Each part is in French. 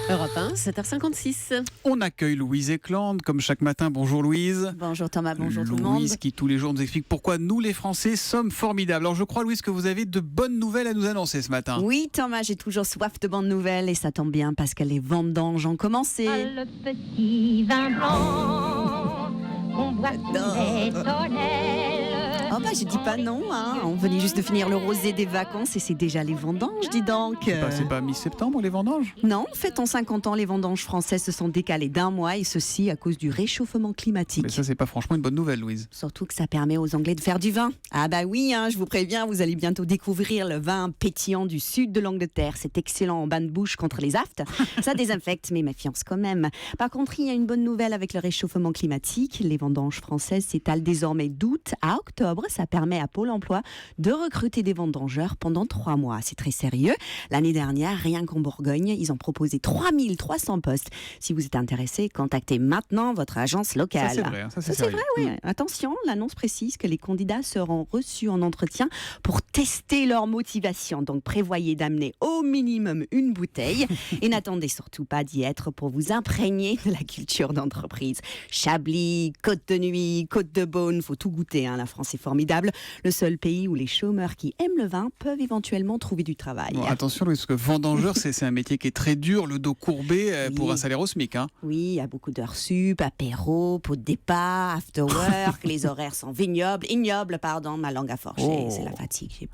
Europe 1, 7h56. On accueille Louise Eklund, comme chaque matin. Bonjour Louise. Bonjour Thomas, bonjour tout le monde. Louise qui tous les jours nous explique pourquoi nous les Français sommes formidables. Alors je crois Louise que vous avez de bonnes nouvelles à nous annoncer ce matin. Oui Thomas, j'ai toujours soif de bonnes nouvelles et ça tombe bien parce que les vendanges ont commencé. Le petit vin blanc qu'on boit sous les tonnelles. Oh bah je dis pas non, hein. On venait juste de finir le rosé des vacances et c'est déjà les vendanges, dis donc. C'est pas mi-septembre les vendanges? Non, fêtons 50 ans, les vendanges françaises se sont décalées d'un mois et ceci à cause du réchauffement climatique. Mais ça c'est pas franchement une bonne nouvelle Louise. Surtout que ça permet aux Anglais de faire du vin. Ah bah oui, hein, je vous préviens, vous allez bientôt découvrir le vin pétillant du sud de l'Angleterre. C'est excellent en bain de bouche contre les aftes. Ça désinfecte, mais méfiance quand même. Par contre, il y a une bonne nouvelle avec le réchauffement climatique. Les vendanges françaises s'étalent désormais d'août à octobre. Ça permet à Pôle emploi de recruter des vendangeurs pendant 3 mois. C'est très sérieux. L'année dernière, rien qu'en Bourgogne, ils ont proposé 3300 postes. Si vous êtes intéressé, contactez maintenant votre agence locale. Ça c'est vrai, ça c'est C'est sérieux. vrai, oui. Attention, l'annonce précise que les candidats seront reçus en entretien pour tester leur motivation. Donc prévoyez d'amener au minimum une bouteille et n'attendez surtout pas d'y être pour vous imprégner de la culture d'entreprise. Chablis, Côte de Nuit, Côte de Beaune, faut tout goûter, hein. La France est formidable. Le seul pays où les chômeurs qui aiment le vin peuvent éventuellement trouver du travail. Bon, attention Louise, parce que vendangeur c'est un métier qui est très dur, le dos courbé pour un salaire au SMIC. Hein. Oui, il y a beaucoup d'heures sup, apéro, pot de départ, after work, les horaires sont ignobles, ma langue a forché, Oh. c'est la fatigue. J'ai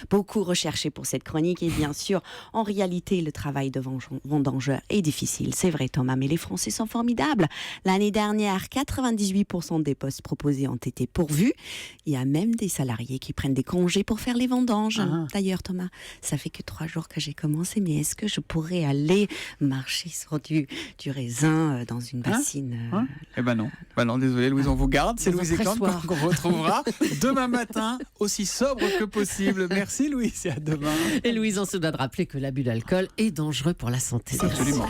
beaucoup recherché pour cette chronique et bien sûr, en réalité, le travail de vendangeur est difficile. C'est vrai Thomas, mais les Français sont formidables. L'année dernière, 98% des postes proposés ont été pourvus. Il y a même des salariés qui prennent des congés pour faire les vendanges. Ah. D'ailleurs Thomas, ça fait que 3 jours que j'ai commencé, mais est-ce que je pourrais aller marcher sur du raisin dans une bassine Eh ben non, désolé Louise, on vous garde. C'est Dans un Louise Eklund pressoir. qu'on retrouvera demain matin, aussi sobre que possible. Merci Louise et à demain. Et Louise, on se doit de rappeler que l'abus d'alcool est dangereux pour la santé. Absolument.